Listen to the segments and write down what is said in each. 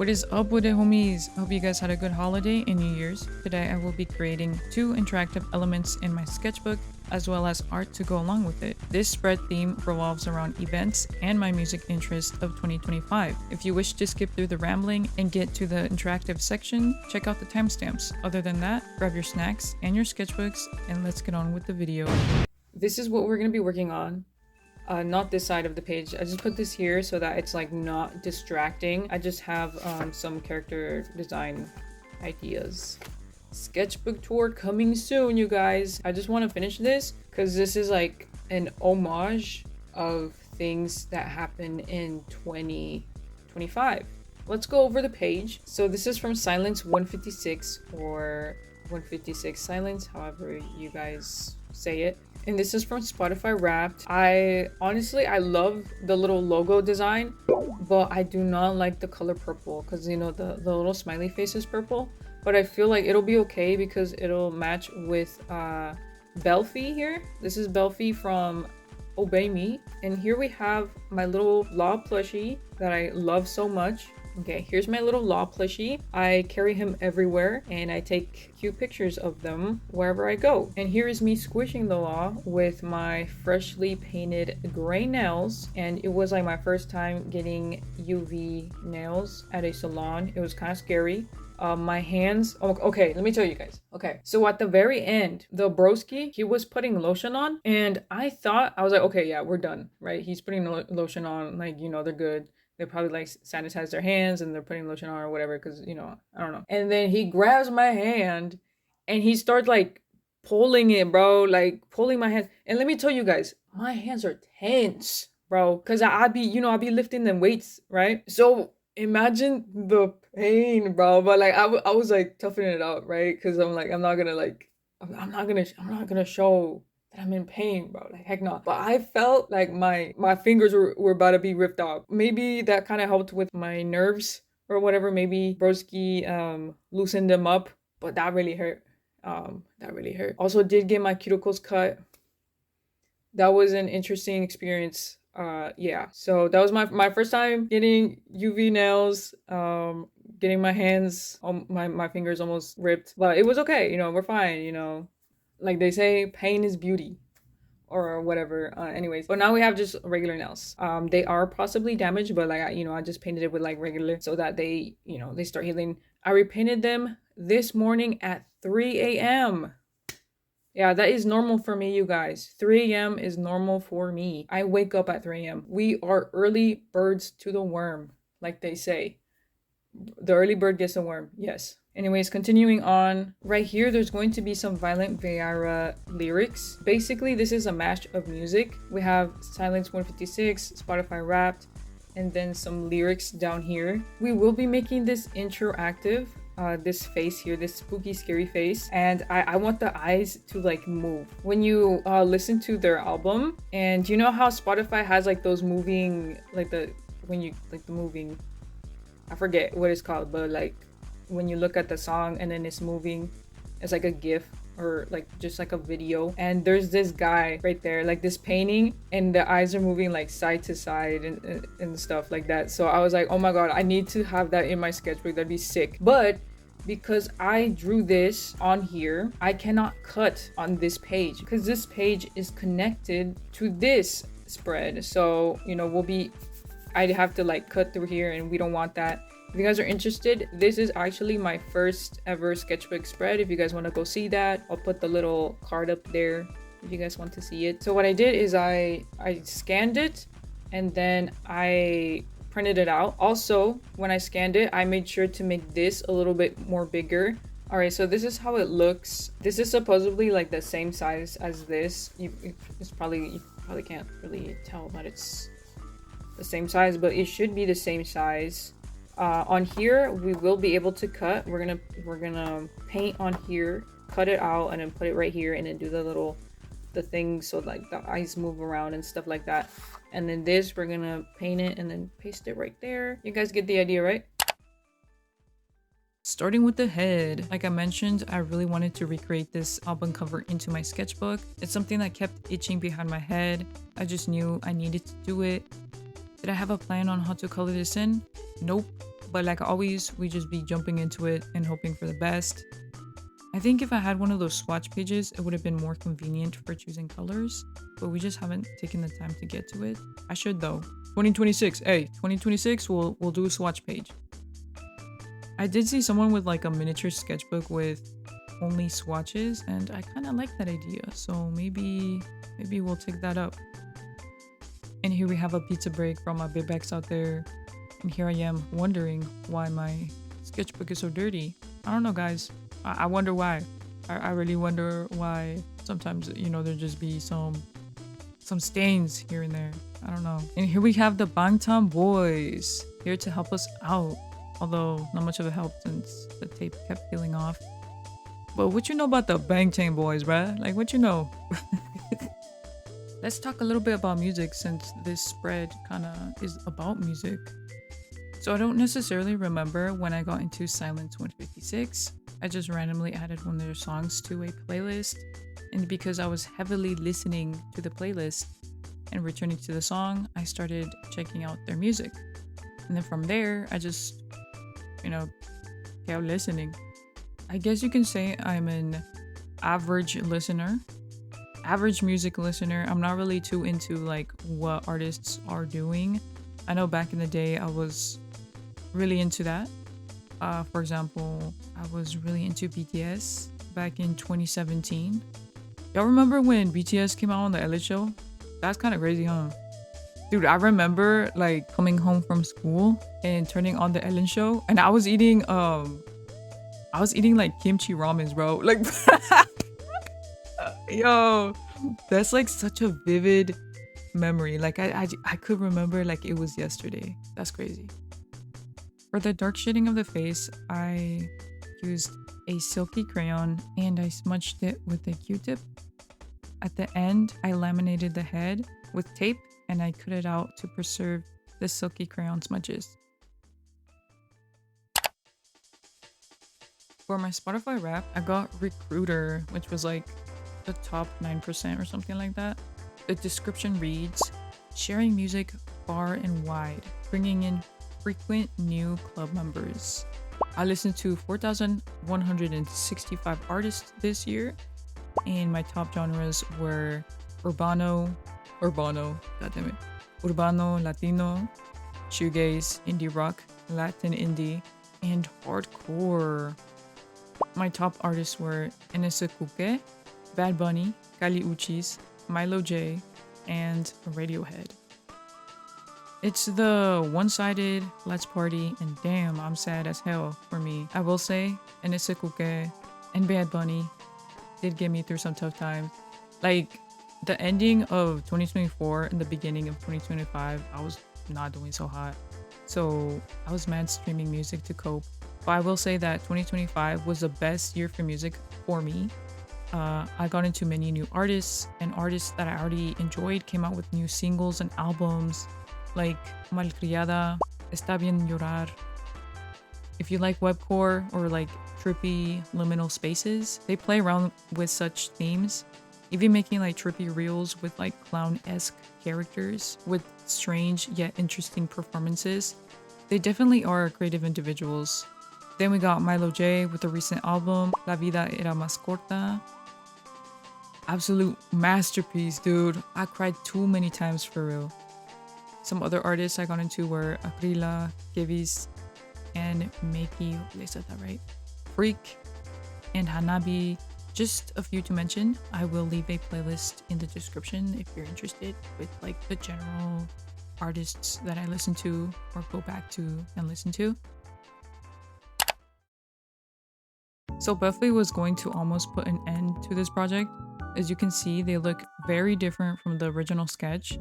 What is up with it, homies? I hope you guys had a good holiday and New Year's. Today I will be creating 2 interactive elements in my sketchbook as well as art to go along with it. This spread theme revolves around events and my music interest of 2025. If you wish to skip through the rambling and get to the interactive section, check out the timestamps. Other than that, grab your snacks and your sketchbooks and let's get on with the video. This is what we're going to be working on. Not this side of the page. I just put this here so that it's like not distracting. I just have some character design ideas. Sketchbook tour coming soon, you guys. I just want to finish this because this is like an homage of things that happened in 2025. Let's go over the page. So this is from Silence 156 or 156 Silence, however you guys say it. And this is from Spotify Wrapped. I love the little logo design, but I do not like the color purple because, you know, the little smiley face is purple. But I feel like it'll be okay because it'll match with Belphie here. This is Belphie from Obey Me. And here we have my little law plushie that I love so much. Okay, here's my little law plushie. I carry him everywhere and I take cute pictures of them wherever I go. And here is me squishing the law with my freshly painted gray nails. And it was like my first time getting UV nails at a salon. It was kind of scary. My hands, okay, let me tell you guys. Okay, so at the very end, the broski, he was putting lotion on and I was like, okay, yeah, we're done, right? He's putting lotion on, like, you know, they're good. They probably like sanitize their hands and they're putting lotion on or whatever because, you know, I don't know. And then he grabs my hand and he starts like pulling it, bro, like pulling my hand. And let me tell you guys, my hands are tense, bro, because I'd be lifting them weights, right? So imagine the pain, bro. But like I was like toughing it out, right? Because I'm like, I'm not gonna show that I'm in pain, bro. Like, heck no. But I felt like my fingers were about to be ripped off. Maybe that kind of helped with my nerves or whatever. Maybe broski loosened them up, but that really hurt. Also did get my cuticles cut. That was an interesting experience. Yeah. So that was my first time getting UV nails. Getting my hands, my fingers almost ripped. But it was okay, you know, we're fine, you know. Like they say, pain is beauty or whatever. Anyways, but now we have just regular nails. They are possibly damaged, but like, I just painted it with like regular so that they, you know, they start healing. I repainted them this morning at 3 a.m. Yeah, that is normal for me, you guys. 3 a.m. is normal for me. I wake up at 3 a.m. We are early birds to the worm, like they say. The early bird gets the worm, yes. Anyways, continuing on, right here, there's going to be some Violent Vieira lyrics. Basically, this is a mash of music. We have Silence 156, Spotify Wrapped, and then some lyrics down here. We will be making this interactive, this face here, this spooky, scary face. And I want the eyes to like move. When you listen to their album, and you know how Spotify has like those moving, like the moving, I forget what it's called, but like, when you look at the song and then it's moving, it's like a GIF or like just like a video. And there's this guy right there, like this painting, and the eyes are moving like side to side and stuff like that. So I was like, oh my god, I need to have that in my sketchbook. That'd be sick. But because I drew this on here, I cannot cut on this page because this page is connected to this spread. So, you know, I'd have to like cut through here and we don't want that. If you guys are interested, this is actually my first ever sketchbook spread. If you guys want to go see that, I'll put the little card up there if you guys want to see it. So what I did is I scanned it and then I printed it out. Also, when I scanned it, I made sure to make this a little bit more bigger. All right, so this is how it looks. This is supposedly like the same size as this. You probably can't really tell that it's the same size, but it should be the same size. On here, we will be able to cut. We're gonna paint on here, cut it out, and then put it right here, and then do the thing so like the eyes move around and stuff like that. And then this, we're gonna paint it and then paste it right there. You guys get the idea, right? Starting with the head, like I mentioned, I really wanted to recreate this album cover into my sketchbook. It's something that kept itching behind my head. I just knew I needed to do it. Did I have a plan on how to color this in? Nope. But like always, we just be jumping into it and hoping for the best. I think if I had one of those swatch pages, it would have been more convenient for choosing colors, but we just haven't taken the time to get to it. I should though. 2026, hey, 2026, we'll do a swatch page. I did see someone with like a miniature sketchbook with only swatches, and I kind of like that idea, so maybe we'll take that up. And here we have a pizza break from my Bibex out there, and here I am wondering why my sketchbook is so dirty. I don't know, guys. I wonder why. I really wonder why. Sometimes, you know, there just be some stains here and there. I don't know. And here we have the Bangtan boys here to help us out, although not much of a help since the tape kept peeling off. But what you know about the Bangtan boys, bruh? Like, what you know? Let's talk a little bit about music, since this spread kind of is about music. So I don't necessarily remember when I got into Silence 156. I just randomly added one of their songs to a playlist, and because I was heavily listening to the playlist and returning to the song, I started checking out their music. And then from there, I just, you know, kept listening. I guess you can say I'm an average listener. Average music listener. I'm not really too into like what artists are doing. I know back in the day I was really into that. For example, I was really into BTS back in 2017. Y'all remember when BTS came out on the Elite show? That's kind of crazy, huh? Dude, I remember like coming home from school and turning on the Ellen show, and I was eating like kimchi ramens, bro. Like yo, that's like such a vivid memory. Like I could remember like it was yesterday. That's crazy. For the dark shading of the face, I used a silky crayon and I smudged it with a Q-tip. At the end, I laminated the head with tape and I cut it out to preserve the silky crayon smudges. For my Spotify rap, I got Recruiter, which was like the top 9% or something like that. The description reads, sharing music far and wide, bringing in frequent new club members. I listened to 4,165 artists this year, and my top genres were urbano, Latino, shoegaze, indie rock, Latin indie, and hardcore. My top artists were Enesekuke, Bad Bunny, Kali Uchis, Milo J, and Radiohead. It's the one-sided Let's Party and damn, I'm sad as hell for me. I will say, Enesekuke and Bad Bunny did get me through some tough times. Like, the ending of 2024 and the beginning of 2025, I was not doing so hot. So I was mad streaming music to cope. But I will say that 2025 was the best year for music for me. I got into many new artists, and artists that I already enjoyed came out with new singles and albums, like Malcriada, Está Bien Llorar. If you like webcore or like trippy liminal spaces, they play around with such themes, even making like trippy reels with like clown-esque characters with strange yet interesting performances. They definitely are creative individuals. Then we got Milo J with the recent album La Vida Era Más Corta. Absolute masterpiece, dude. I cried too many times for real. Some other artists I got into were Akrila, Kevis, and Meiki, did I said that right? Freak, and Hanabi. Just a few to mention. I will leave a playlist in the description if you're interested with like the general artists that I listen to or go back to and listen to. So Belphie was going to almost put an end to this project. As you can see, they look very different from the original sketch.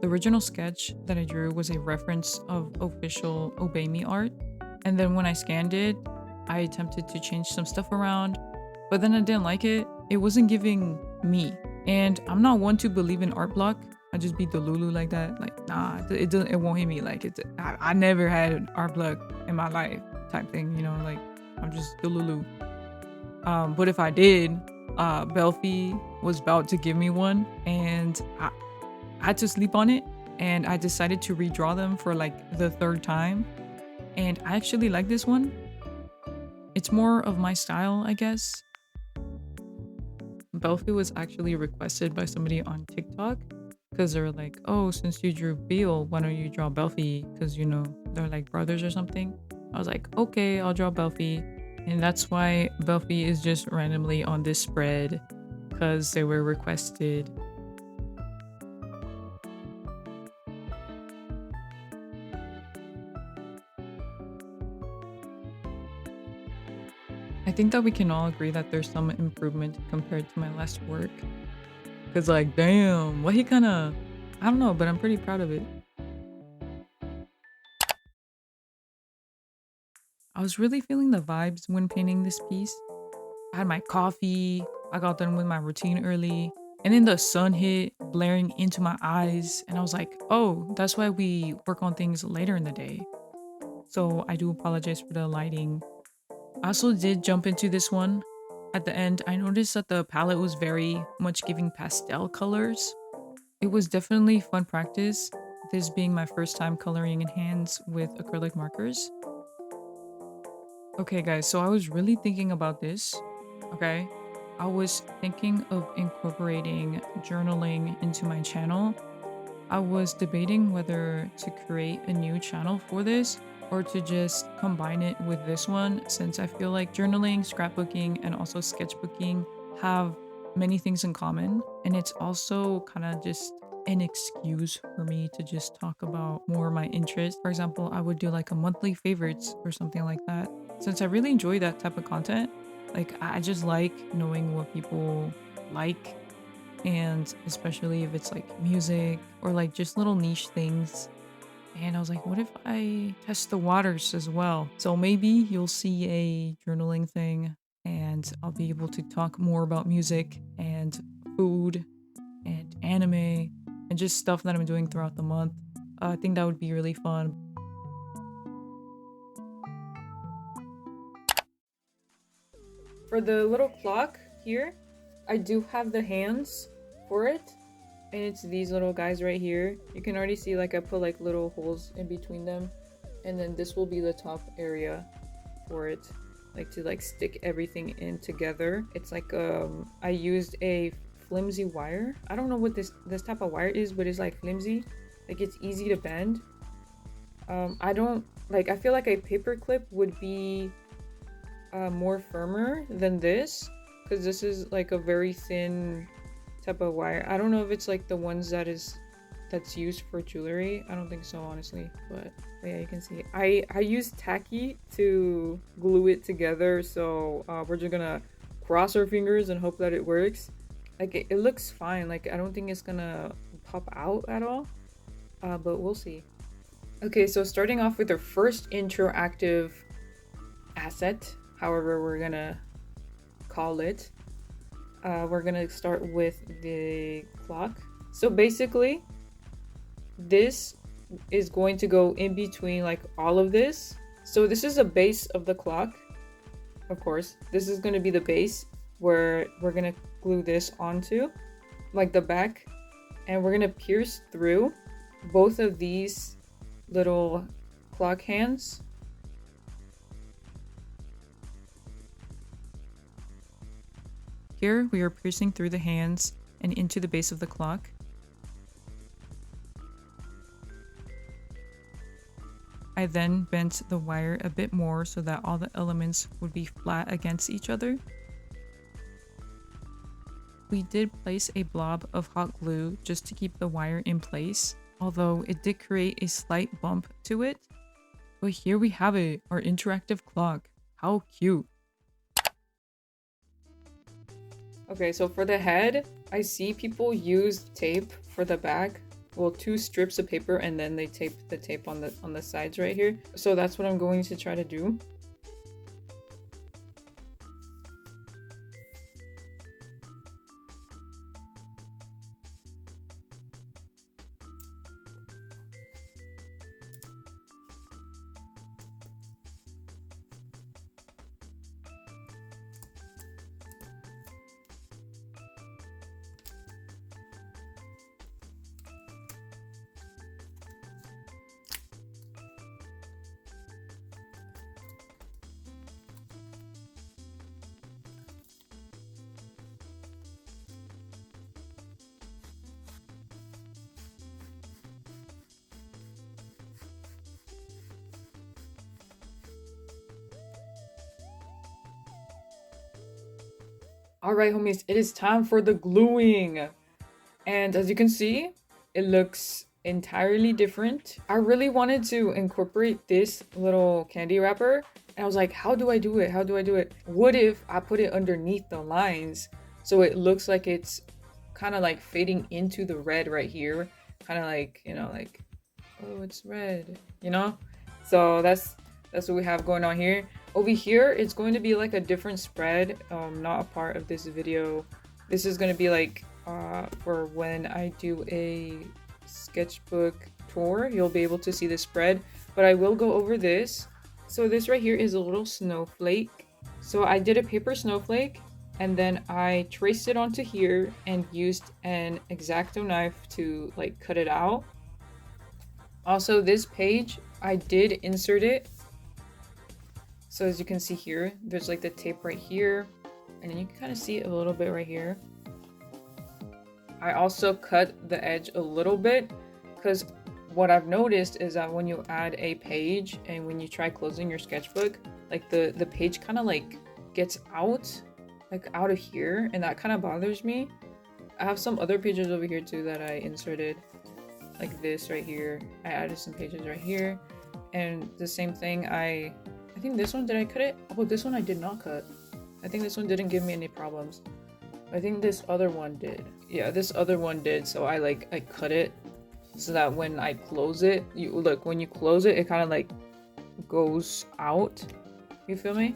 The original sketch that I drew was a reference of official Obey Me art. And then when I scanned it, I attempted to change some stuff around, but then I didn't like it. It wasn't giving me. And I'm not one to believe in art block. I just be delulu like that. Like, nah, it won't hit me. Like, I never had an art block in my life type thing, you know, like I'm just delulu. But if I did, Belphie was about to give me one, and I had to sleep on it, and I decided to redraw them for like the third time. And I actually like this one. It's more of my style, I guess. Belphie was actually requested by somebody on TikTok because they're like, oh, since you drew Beal, why don't you draw Belphie? Because, you know, they're like brothers or something. I was like, okay, I'll draw Belphie. And that's why Belphie is just randomly on this spread because they were requested. I think that we can all agree that there's some improvement compared to my last work. Cause like, damn, what he kinda, I don't know, but I'm pretty proud of it. I was really feeling the vibes when painting this piece. I had my coffee, I got done with my routine early, and then the sun hit, blaring into my eyes, and I was like, oh, that's why we work on things later in the day. So I do apologize for the lighting. I also did jump into this one. At the end, I noticed that the palette was very much giving pastel colors. It was definitely fun practice, this being my first time coloring in hands with acrylic markers. Okay guys, so I was really thinking about this, okay? I was thinking of incorporating journaling into my channel. I was debating whether to create a new channel for this or to just combine it with this one, since I feel like journaling, scrapbooking, and also sketchbooking have many things in common. And it's also kind of just an excuse for me to just talk about more of my interests. For example, I would do like a monthly favorites or something like that. Since I really enjoy that type of content, like I just like knowing what people like, and especially if it's like music or like just little niche things. And I was like, what if I test the waters as well? So maybe you'll see a journaling thing and I'll be able to talk more about music and food and anime and just stuff that I'm doing throughout the month. I think that would be really fun. For the little clock here, I do have the hands for it. And it's these little guys right here. You can already see like I put like little holes in between them. And then this will be the top area for it. Like to like stick everything in together. It's like I used a flimsy wire. I don't know what this type of wire is, but it's like flimsy. Like it's easy to bend. I don't like, I feel like a paper clip would be more firmer than this, because this is like a very thin type of wire. I don't know if it's like the ones that's used for jewelry. I don't think so, honestly, but yeah, you can see I used tacky to glue it together, so we're just gonna cross our fingers and hope that it works. Like it looks fine. Like I don't think it's gonna pop out at all, but we'll see. Okay, so starting off with our first interactive asset, however we're gonna call it, we're gonna start with the clock. So basically this is going to go in between like all of this. So this is a base of the clock, of course. This is going to be the base where we're going to glue this onto, like the back, and we're going to pierce through both of these little clock hands. Here we are piercing through the hands and into the base of the clock. I then bent the wire a bit more so that all the elements would be flat against each other. We did place a blob of hot glue just to keep the wire in place, although it did create a slight bump to it. But here we have it, our interactive clock. How cute. Okay, so for the head, I see people use tape for the back. Well, 2 strips of paper, and then they tape the tape on the sides right here. So that's what I'm going to try to do. All right, homies, it is time for the gluing. And as you can see, it looks entirely different. I really wanted to incorporate this little candy wrapper. And I was like, how do I do it? How do I do it? What if I put it underneath the lines so it looks like it's kind of like fading into the red right here? Kind of like, like, oh, it's red, you know? So that's what we have going on here. Over here, it's going to be like a different spread, not a part of this video. This is going to be like for when I do a sketchbook tour, you'll be able to see the spread, but I will go over this. So this right here is a little snowflake. So I did a paper snowflake and then I traced it onto here and used an X-Acto knife to like cut it out. Also, this page, I did insert it. So as you can see here, there's like the tape right here, and then you can kind of see it a little bit right here. I also cut the edge a little bit because what I've noticed is that when you add a page and when you try closing your sketchbook, like the page kind of like gets out, like out of here, and that kind of bothers me. I have some other pages over here too that I inserted, like this right here. I added some pages right here, and the same thing. I think this one, did I cut it? Oh, this one I did not cut. I think this one didn't give me any problems. I think this other one did. Yeah, this other one did. So I cut it so that when I close it, when you close it, it kind of like goes out. You feel me?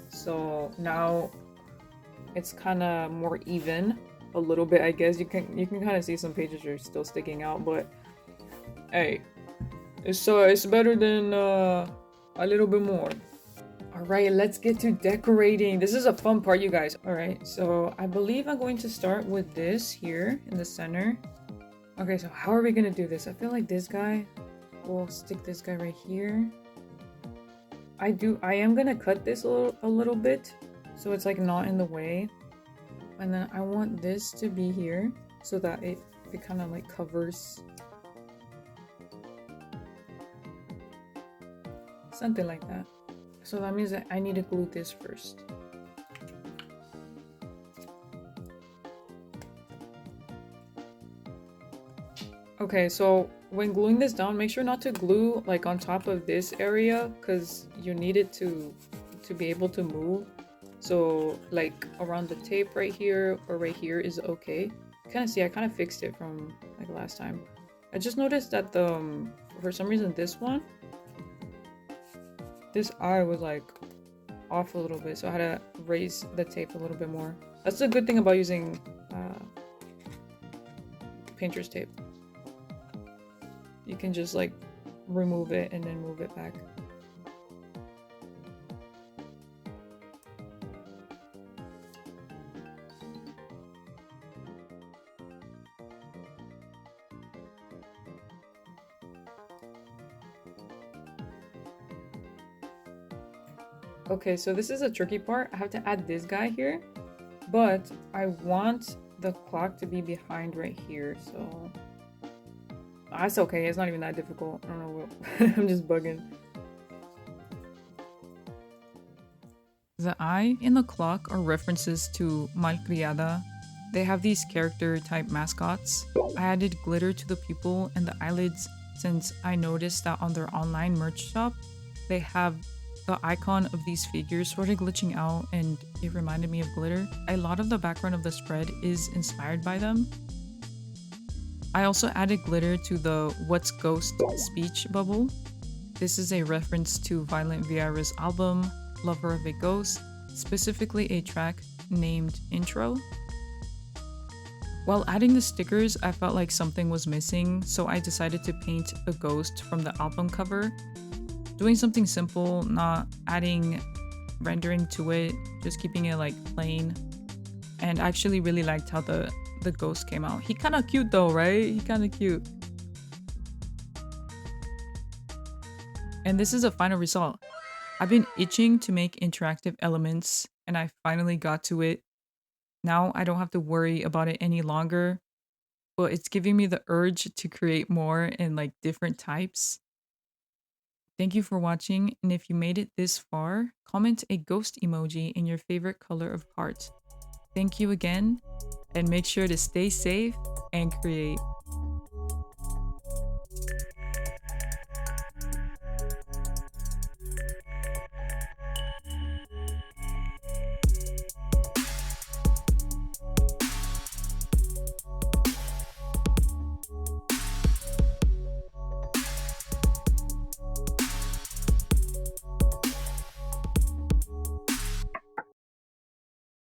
So now it's kind of more even a little bit, I guess. You can kind of see some pages are still sticking out, but hey, it's better than a little bit more. All right, let's get to decorating. This is a fun part, you guys. All right, so I believe I'm going to start with this here in the center. Okay, so how are we gonna do this? I feel like this guy, we'll stick this guy right here. I am gonna cut this a little bit so it's like not in the way. And then I want this to be here so that it kind of like covers. Something like that. So that means that I need to glue this first. Okay, so when gluing this down, make sure not to glue like on top of this area because you need it to be able to move. So like around the tape right here or right here is okay. Kind of see, I kind of fixed it from like last time. I just noticed that for some reason this eye was like off a little bit, so I had to raise the tape a little bit more. That's the good thing about using painter's tape. You can just like remove it and then move it back. Okay, so this is a tricky part. I have to add this guy here, but I want the clock to be behind right here, so that's okay. It's not even that difficult. I don't know what I'm just bugging. The eye in the clock are references to Malcriada. They have these character type mascots. I added glitter to the pupil and the eyelids since I noticed that on their online merch shop, they have the icon of these figures sort of glitching out and it reminded me of glitter. A lot of the background of the spread is inspired by them. I also added glitter to the What's Ghost speech bubble. This is a reference to Violent Vieira's album, Lover of a Ghost, specifically a track named Intro. While adding the stickers, I felt like something was missing, so I decided to paint a ghost from the album cover. Doing something simple, not adding rendering to it, just keeping it like plain. And I actually really liked how the ghost came out. He kind of cute though, right? He kind of cute. And this is a final result. I've been itching to make interactive elements and I finally got to it. Now I don't have to worry about it any longer, but it's giving me the urge to create more in like different types. Thank you for watching, and if you made it this far, comment a ghost emoji in your favorite color of heart. Thank you again, and make sure to stay safe and create.